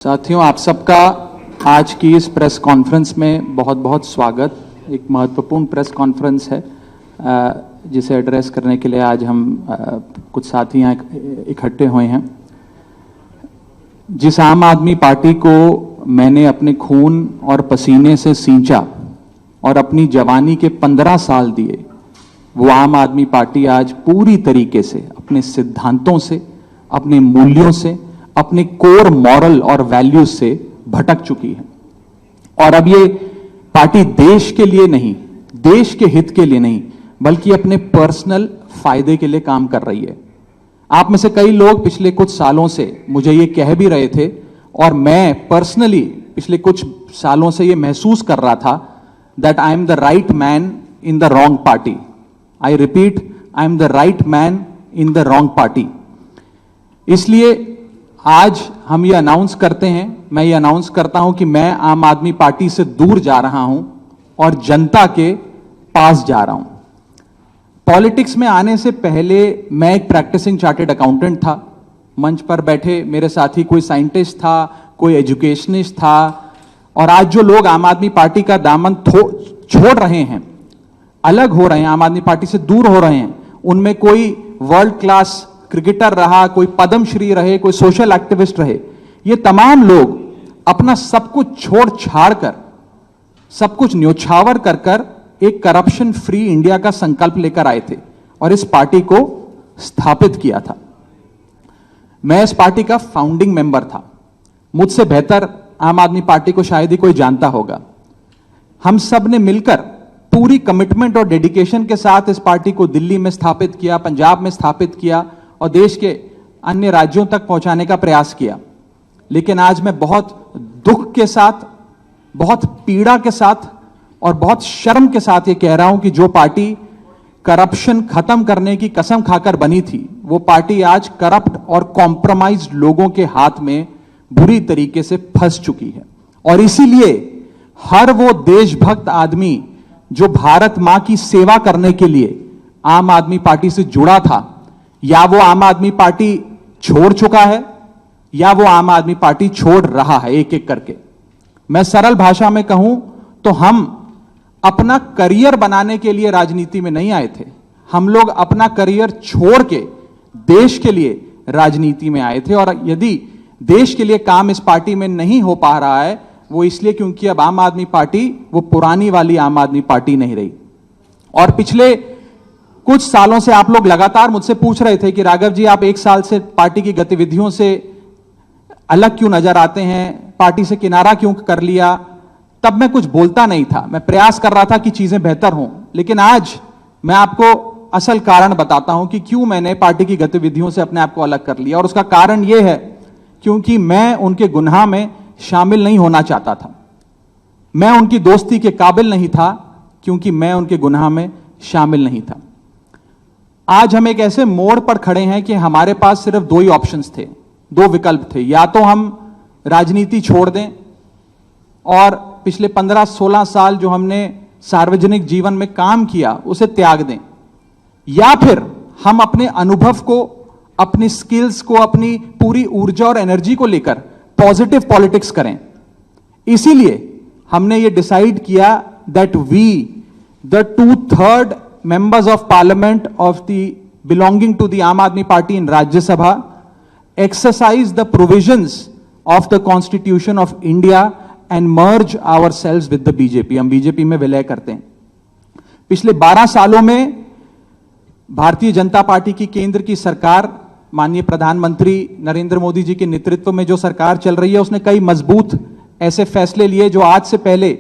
साथियों, आप सबका आज की इस प्रेस कॉन्फ्रेंस में बहुत बहुत स्वागत। एक महत्वपूर्ण प्रेस कॉन्फ्रेंस है जिसे एड्रेस करने के लिए आज हम कुछ साथी यहाँ इकट्ठे हुए हैं। जिस आम आदमी पार्टी को मैंने अपने खून और पसीने से सींचा और अपनी जवानी के 15 साल दिए, वो आम आदमी पार्टी आज पूरी तरीके से अपने सिद्धांतों से, अपने मूल्यों से, अपने कोर मॉरल और वैल्यूज से भटक चुकी है। और अब ये पार्टी देश के लिए नहीं, देश के हित के लिए नहीं, बल्कि अपने पर्सनल फायदे के लिए काम कर रही है। आप में से कई लोग पिछले कुछ सालों से मुझे ये कह भी रहे थे और मैं पर्सनली पिछले कुछ सालों से ये महसूस कर रहा था that I am the right man in the wrong party. I repeat, I am the right man in the wrong party. इसलिए आज हम ये अनाउंस करते हैं, मैं ये अनाउंस करता हूं कि मैं आम आदमी पार्टी से दूर जा रहा हूं और जनता के पास जा रहा हूं। पॉलिटिक्स में आने से पहले मैं एक प्रैक्टिसिंग चार्टर्ड अकाउंटेंट था। मंच पर बैठे मेरे साथी कोई साइंटिस्ट था, कोई एजुकेशनिस्ट था, और आज जो लोग आम आदमी पार्टी का दामन छोड़ रहे हैं, अलग हो रहे हैं, आम आदमी पार्टी से दूर हो रहे हैं, उनमें कोई वर्ल्ड क्लास क्रिकेटर रहा, कोई पद्मश्री रहे, कोई सोशल एक्टिविस्ट रहे, ये तमाम लोग अपना सब कुछ छोड़ छाड़ कर, सब कुछ न्योछावर कर कर एक करप्शन फ्री इंडिया का संकल्प लेकर आए थे और इस पार्टी को स्थापित किया था। मैं इस पार्टी का फाउंडिंग मेंबर था। मुझसे बेहतर आम आदमी पार्टी को शायद ही कोई जानता होगा। हम सब ने मिलकर पूरी कमिटमेंट और डेडिकेशन के साथ इस पार्टी को दिल्ली में स्थापित किया, पंजाब में स्थापित किया और देश के अन्य राज्यों तक पहुंचाने का प्रयास किया। लेकिन आज मैं बहुत दुख के साथ, बहुत पीड़ा के साथ और बहुत शर्म के साथ ये कह रहा हूं कि जो पार्टी करप्शन खत्म करने की कसम खाकर बनी थी, वो पार्टी आज करप्ट और कॉम्प्रोमाइज्ड लोगों के हाथ में बुरी तरीके से फंस चुकी है। और इसीलिए हर वो देशभक्त आदमी जो भारत मां की सेवा करने के लिए आम आदमी पार्टी से जुड़ा था, या वो आम आदमी पार्टी छोड़ चुका है या वो आम आदमी पार्टी छोड़ रहा है एक एक करके। मैं सरल भाषा में कहूं तो हम अपना करियर बनाने के लिए राजनीति में नहीं आए थे। हम लोग अपना करियर छोड़ के देश के लिए राजनीति में आए थे। और यदि देश के लिए काम इस पार्टी में नहीं हो पा रहा है, वो इसलिए क्योंकि अब आम आदमी पार्टी वो पुरानी वाली आम आदमी पार्टी नहीं रही। और पिछले कुछ सालों से आप लोग लगातार मुझसे पूछ रहे थे कि राघव जी, आप एक साल से पार्टी की गतिविधियों से अलग क्यों नजर आते हैं, पार्टी से किनारा क्यों कर लिया। तब मैं कुछ बोलता नहीं था, मैं प्रयास कर रहा था कि चीजें बेहतर हों। लेकिन आज मैं आपको असल कारण बताता हूं कि क्यों मैंने पार्टी की गतिविधियों से अपने आप को अलग कर लिया। और उसका कारण यह है क्योंकि मैं उनके गुनाह में शामिल नहीं होना चाहता था। मैं उनकी दोस्ती के काबिल नहीं था क्योंकि मैं उनके गुनाह में शामिल नहीं था। आज हम एक ऐसे मोड़ पर खड़े हैं कि हमारे पास सिर्फ दो ही ऑप्शंस थे, दो विकल्प थे। या तो हम राजनीति छोड़ दें और पिछले 15-16 साल जो हमने सार्वजनिक जीवन में काम किया उसे त्याग दें, या फिर हम अपने अनुभव को, अपनी स्किल्स को, अपनी पूरी ऊर्जा और एनर्जी को लेकर पॉजिटिव पॉलिटिक्स करें। इसीलिए हमने ये डिसाइड किया that we the 2/3 members of parliament of the belonging to the Aam Aadmi Party in Rajya Sabha exercise the provisions of the Constitution of India and merge ourselves with the BJP। हम BJP में विलय करते हैं। पिछले 12 सालों में Bharatiya Janata party की केंद्र की सरकार, माननीय प्रधानमंत्री नरेंद्र मोदी जी के नेतृत्व में जो सरकार चल रही है, उसने कई मजबूत ऐसे फैसले लिए जो आज से पहले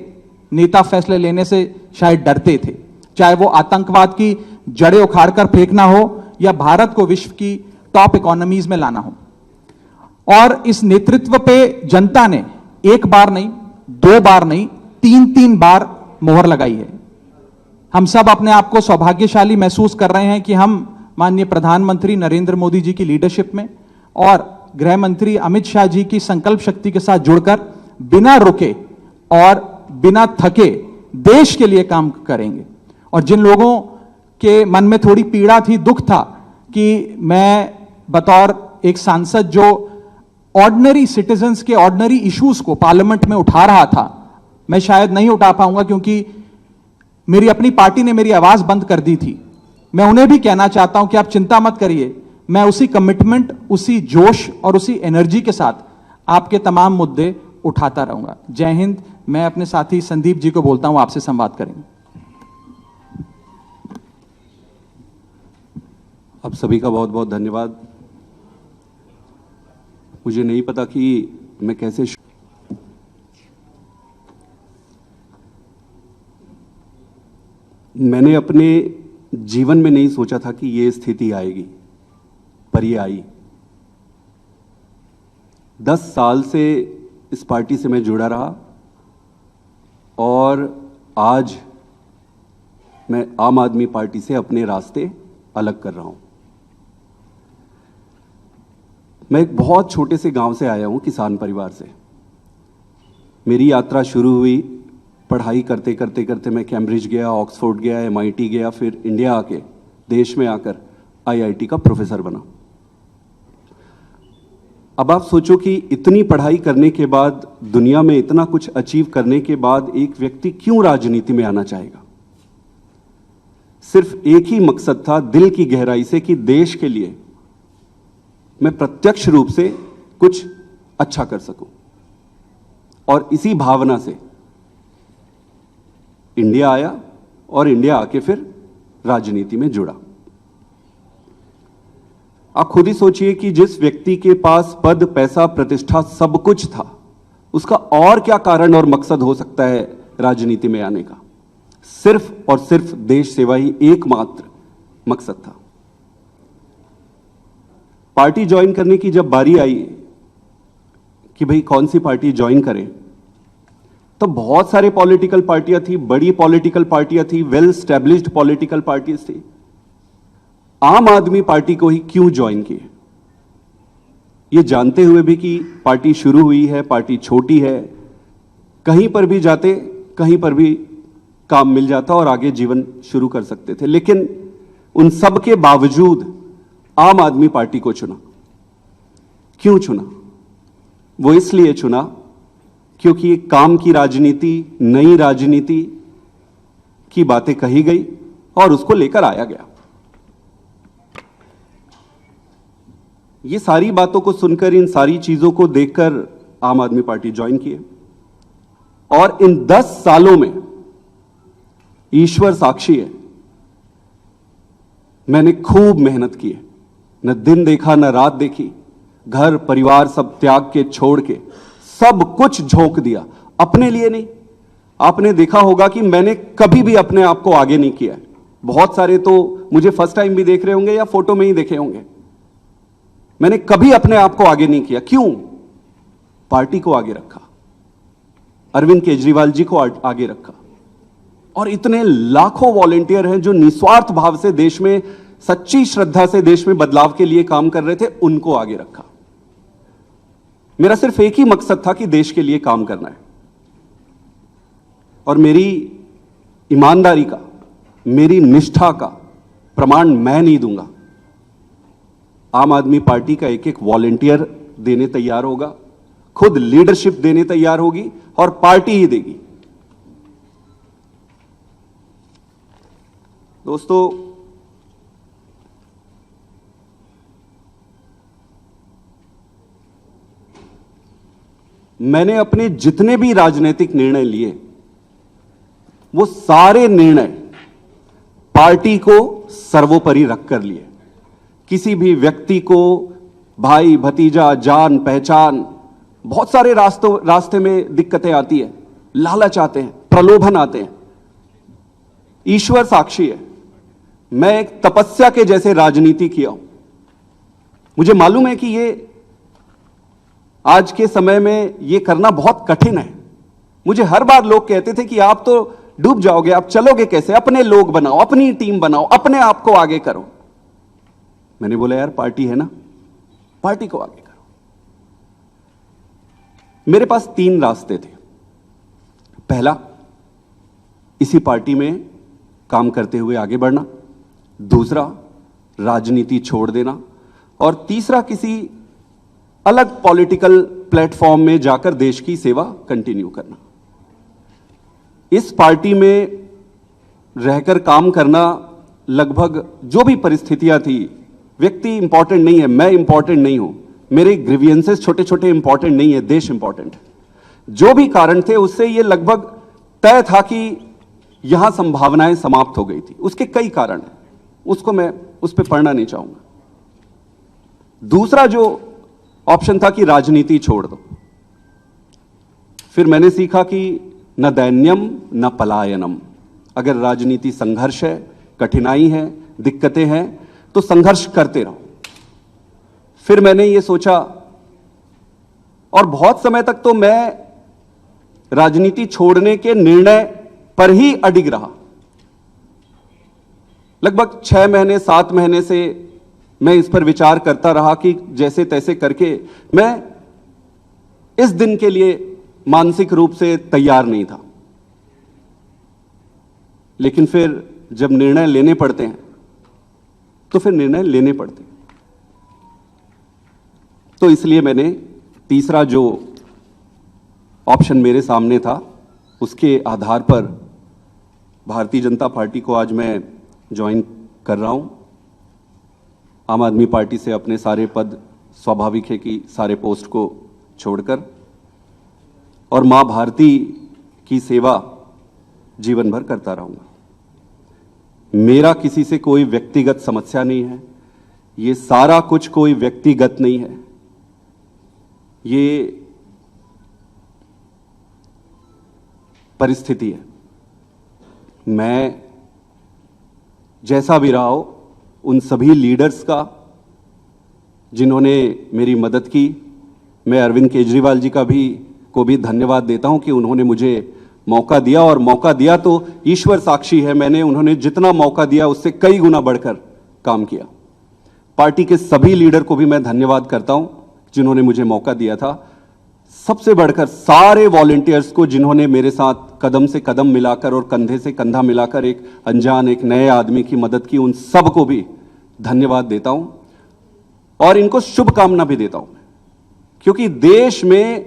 नेता फैसले लेने से शायद डरते थे। चाहे वो आतंकवाद की जड़ें उखाड़कर फेंकना हो या भारत को विश्व की टॉप इकोनॉमीज में लाना हो। और इस नेतृत्व पे जनता ने एक बार नहीं, 2 बार नहीं, 3 बार मोहर लगाई है। हम सब अपने आप को सौभाग्यशाली महसूस कर रहे हैं कि हम माननीय प्रधानमंत्री नरेंद्र मोदी जी की लीडरशिप में और गृह मंत्री अमित शाह जी की संकल्प शक्ति के साथ जुड़कर बिना रुके और बिना थके देश के लिए काम करेंगे। और जिन लोगों के मन में थोड़ी पीड़ा थी, दुख था कि मैं बतौर एक सांसद जो ऑर्डिनरी सिटीजन्स के ऑर्डिनरी इश्यूज को पार्लियामेंट में उठा रहा था, मैं शायद नहीं उठा पाऊंगा क्योंकि मेरी अपनी पार्टी ने मेरी आवाज बंद कर दी थी। मैं उन्हें भी कहना चाहता हूं कि आप चिंता मत करिए, मैं उसी कमिटमेंट, उसी जोश और उसी एनर्जी के साथ आपके तमाम मुद्दे उठाता रहूंगा। जय हिंद। मैं अपने साथी संदीप जी को बोलता हूं, आपसे संवाद करेंगे। आप सभी का बहुत बहुत धन्यवाद। मुझे नहीं पता कि मैं कैसे मैंने अपने जीवन में नहीं सोचा था कि ये स्थिति आएगी, पर ये आई। 10 साल से इस पार्टी से मैं जुड़ा रहा और आज मैं आम आदमी पार्टी से अपने रास्ते अलग कर रहा हूं। मैं एक बहुत छोटे से गांव से आया हूं, किसान परिवार से। मेरी यात्रा शुरू हुई पढ़ाई करते करते करते। मैं कैम्ब्रिज गया, ऑक्सफोर्ड गया, MIT गया, फिर इंडिया आके देश में आकर IIT का प्रोफेसर बना। अब आप सोचो कि इतनी पढ़ाई करने के बाद, दुनिया में इतना कुछ अचीव करने के बाद एक व्यक्ति क्यों राजनीति में आना चाहेगा? सिर्फ एक ही मकसद था दिल की गहराई से कि देश के लिए मैं प्रत्यक्ष रूप से कुछ अच्छा कर सकूं। और इसी भावना से इंडिया आया और इंडिया आके फिर राजनीति में जुड़ा। आप खुद ही सोचिए कि जिस व्यक्ति के पास पद, पैसा, प्रतिष्ठा सब कुछ था, उसका और क्या कारण और मकसद हो सकता है राजनीति में आने का? सिर्फ और सिर्फ देश सेवा ही एकमात्र मकसद था। पार्टी ज्वाइन करने की जब बारी आई कि भाई कौन सी पार्टी ज्वाइन करें, तो बहुत सारे पॉलिटिकल पार्टियां थी, बड़ी पॉलिटिकल पार्टियां थी, वेल स्टैब्लिश्ड पॉलिटिकल पार्टीज थी। आम आदमी पार्टी को ही क्यों ज्वाइन किए? ये जानते हुए भी कि पार्टी शुरू हुई है, पार्टी छोटी है, कहीं पर भी जाते, कहीं पर भी काम मिल जाता और आगे जीवन शुरू कर सकते थे। लेकिन उन सब के बावजूद आम आदमी पार्टी को चुना। क्यों चुना? वो इसलिए चुना क्योंकि एक काम की राजनीति, नई राजनीति की बातें कही गई और उसको लेकर आया गया। ये सारी बातों को सुनकर, इन सारी चीजों को देखकर आम आदमी पार्टी ज्वाइन किए। और इन 10 सालों में ईश्वर साक्षी है, मैंने खूब मेहनत की है। न दिन देखा, न रात देखी, घर परिवार सब त्याग के, छोड़ के सब कुछ झोंक दिया। अपने लिए नहीं। आपने देखा होगा कि मैंने कभी भी अपने आप को आगे नहीं किया है। बहुत सारे तो मुझे फर्स्ट टाइम भी देख रहे होंगे या फोटो में ही देखे होंगे। मैंने कभी अपने आप को आगे नहीं किया। क्यों? पार्टी को आगे रखा, अरविंद केजरीवाल जी को आगे रखा। और इतने लाखों वॉलंटियर हैं जो निस्वार्थ भाव से देश में, सच्ची श्रद्धा से देश में बदलाव के लिए काम कर रहे थे, उनको आगे रखा। मेरा सिर्फ एक ही मकसद था कि देश के लिए काम करना है। और मेरी ईमानदारी का, मेरी निष्ठा का प्रमाण मैं नहीं दूंगा। आम आदमी पार्टी का एक एक वॉलंटियर देने तैयार होगा, खुद लीडरशिप देने तैयार होगी और पार्टी ही देगी। दोस्तों, मैंने अपने जितने भी राजनीतिक निर्णय लिए, वो सारे निर्णय पार्टी को सर्वोपरि रखकर लिए। किसी भी व्यक्ति को भाई, भतीजा, जान पहचान, बहुत सारे रास्ते में दिक्कतें आती है, लालच आते हैं, प्रलोभन आते हैं। ईश्वर साक्षी है, मैं एक तपस्या के जैसे राजनीति किया हूं। मुझे मालूम है कि ये आज के समय में ये करना बहुत कठिन है। मुझे हर बार लोग कहते थे कि आप तो डूब जाओगे, आप चलोगे कैसे? अपने लोग बनाओ, अपनी टीम बनाओ, अपने आप को आगे करो। मैंने बोला यार, पार्टी है ना, पार्टी को आगे करो। मेरे पास 3 रास्ते थे। पहला, इसी पार्टी में काम करते हुए आगे बढ़ना। दूसरा, राजनीति छोड़ देना। और तीसरा, किसी अलग पॉलिटिकल प्लेटफॉर्म में जाकर देश की सेवा कंटिन्यू करना। इस पार्टी में रहकर काम करना, लगभग जो भी परिस्थितियां थी, व्यक्ति इंपॉर्टेंट नहीं है, मैं इंपॉर्टेंट नहीं हूं, मेरे ग्रीवियंसेस छोटे छोटे इंपॉर्टेंट नहीं है, देश इंपॉर्टेंट है। जो भी कारण थे उससे यह लगभग तय था कि यहां संभावनाएं समाप्त हो गई थी। उसके कई कारण हैं, उसको मैं उस पर पढ़ना नहीं चाहूंगा। दूसरा जो ऑप्शन था कि राजनीति छोड़ दो। फिर मैंने सीखा कि न दैन्यम न पलायनम। अगर राजनीति संघर्ष है, कठिनाई है, दिक्कतें हैं, तो संघर्ष करते रहो। फिर मैंने ये सोचा, और बहुत समय तक तो मैं राजनीति छोड़ने के निर्णय पर ही अडिग रहा। लगभग 6 महीने 7 महीने से मैं इस पर विचार करता रहा कि जैसे तैसे करके, मैं इस दिन के लिए मानसिक रूप से तैयार नहीं था। लेकिन फिर जब निर्णय लेने पड़ते हैं तो फिर निर्णय लेने पड़ते हैं। तो इसलिए मैंने तीसरा जो ऑप्शन मेरे सामने था, उसके आधार पर भारतीय जनता पार्टी को आज मैं ज्वाइन कर रहा हूं। आम आदमी पार्टी से अपने सारे पद, स्वाभाविक है कि सारे पोस्ट को छोड़कर, और मां भारती की सेवा जीवन भर करता रहूंगा। मेरा किसी से कोई व्यक्तिगत समस्या नहीं है, ये सारा कुछ कोई व्यक्तिगत नहीं है, ये परिस्थिति है। मैं जैसा भी रहा हो, उन सभी लीडर्स का जिन्होंने मेरी मदद की, मैं अरविंद केजरीवाल जी को भी धन्यवाद देता हूं कि उन्होंने मुझे मौका दिया, और मौका दिया तो ईश्वर साक्षी है, मैंने उन्होंने जितना मौका दिया उससे कई गुना बढ़कर काम किया। पार्टी के सभी लीडर को भी मैं धन्यवाद करता हूं जिन्होंने मुझे मौका दिया था। सबसे बढ़कर सारे वॉलंटियर्स को जिन्होंने मेरे साथ कदम से कदम मिलाकर और कंधे से कंधा मिलाकर एक अनजान, एक नए आदमी की मदद की, उन सबको भी धन्यवाद देता हूं और इनको शुभकामना भी देता हूं, क्योंकि देश में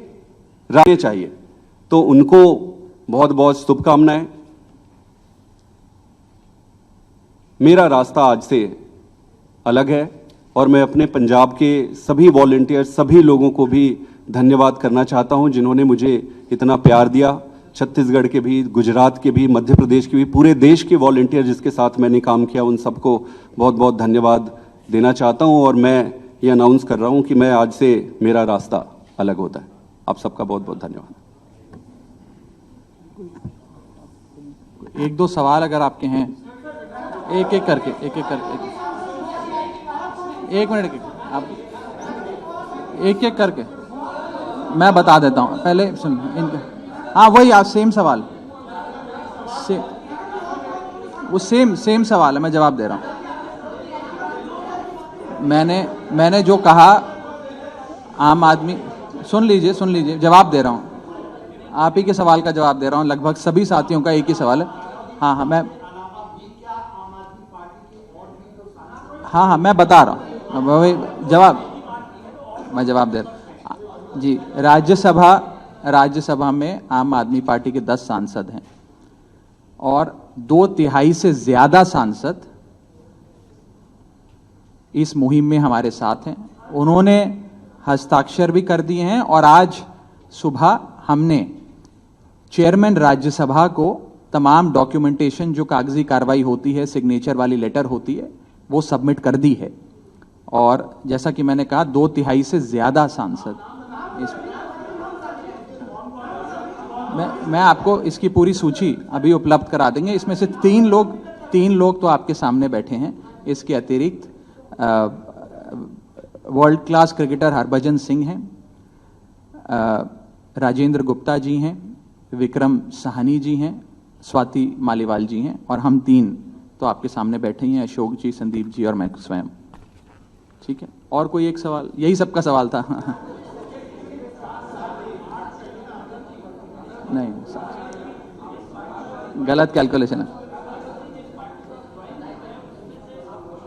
रहने चाहिए। तो उनको बहुत बहुत शुभकामनाएं। मेरा रास्ता आज से अलग है और मैं अपने पंजाब के सभी वॉलंटियर, सभी लोगों को भी धन्यवाद करना चाहता हूं जिन्होंने मुझे इतना प्यार दिया। छत्तीसगढ़ के भी, गुजरात के भी, मध्य प्रदेश के भी, पूरे देश के वॉलंटियर जिसके साथ मैंने काम किया, उन सबको बहुत बहुत धन्यवाद देना चाहता हूं। और मैं ये अनाउंस कर रहा हूं कि मैं आज से मेरा रास्ता अलग होता है। आप सबका बहुत बहुत धन्यवाद। एक दो सवाल अगर आपके हैं, एक एक करके एक मिनट आप एक एक करके मैं बता देता हूं। पहले सुन इनका, हाँ वही आप सेम सवाल, वो सेम सवाल है, मैं जवाब दे रहा हूं। मैंने जो कहा, आम आदमी, सुन लीजिए, जवाब दे रहा हूं। आप ही के सवाल का जवाब दे रहा हूं। लगभग सभी साथियों का एक ही सवाल है। हाँ मैं बता रहा हूं, मैं जवाब दे रहा हूं जी। राज्यसभा में आम आदमी पार्टी के 10 सांसद हैं और 2/3 से ज्यादा सांसद इस मुहिम में हमारे साथ हैं। उन्होंने हस्ताक्षर भी कर दिए हैं और आज सुबह हमने चेयरमैन राज्यसभा को तमाम डॉक्यूमेंटेशन, जो कागजी कार्रवाई होती है, सिग्नेचर वाली लेटर होती है, वो सबमिट कर दी है। और जैसा कि मैंने कहा, 2/3 से ज्यादा सांसद मैं आपको इसकी पूरी सूची अभी उपलब्ध करा देंगे। इसमें से 3 लोग तो आपके सामने बैठे हैं। इसके अतिरिक्त world class cricketer Harbhajan Singh हैं, राजेंद्र गुप्ता जी हैं, विक्रम साहनी जी हैं, स्वाति मालीवाल जी हैं, और हम 3 तो आपके सामने बैठे ही हैं, अशोक जी, संदीप जी और मैं स्वयं। ठीक है, और कोई एक सवाल? यही सबका सवाल था। नहीं, गलत कैलकुलेशन है।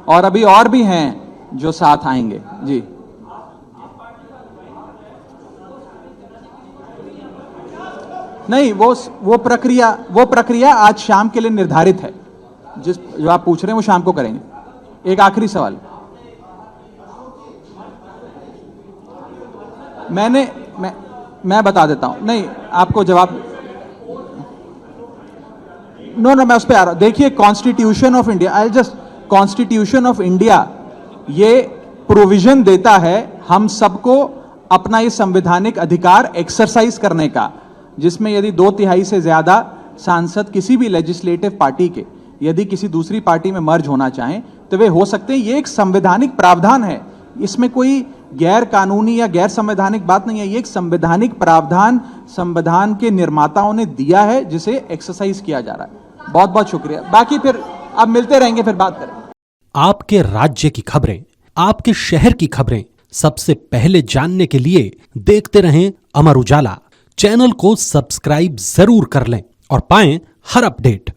और अभी और भी हैं जो साथ आएंगे जी। नहीं, वो प्रक्रिया आज शाम के लिए निर्धारित है। जो आप पूछ रहे हैं वो शाम को करेंगे। एक आखिरी सवाल, मैं बता देता हूं। नहीं, आपको जवाब नो, मैं उस पर आ रहा हूं। देखिए, कॉन्स्टिट्यूशन ऑफ इंडिया ये प्रोविजन देता है हम सबको अपना ये संवैधानिक अधिकार एक्सरसाइज करने का, जिसमें यदि 2/3 से ज्यादा सांसद किसी भी लेजिस्लेटिव पार्टी के यदि किसी दूसरी पार्टी में मर्ज होना चाहें तो वे हो सकते हैं। ये एक संवैधानिक प्रावधान है, इसमें कोई गैर कानूनी या गैर संवैधानिक बात नहीं है। ये एक संवैधानिक प्रावधान संविधान के निर्माताओं ने दिया है, जिसे एक्सरसाइज किया जा रहा है। बहुत बहुत शुक्रिया। बाकी फिर अब मिलते रहेंगे, फिर बात करें। आपके राज्य की खबरें, आपके शहर की खबरें सबसे पहले जानने के लिए देखते रहें अमर उजाला। चैनल को सब्सक्राइब जरूर कर लें और पाएं हर अपडेट।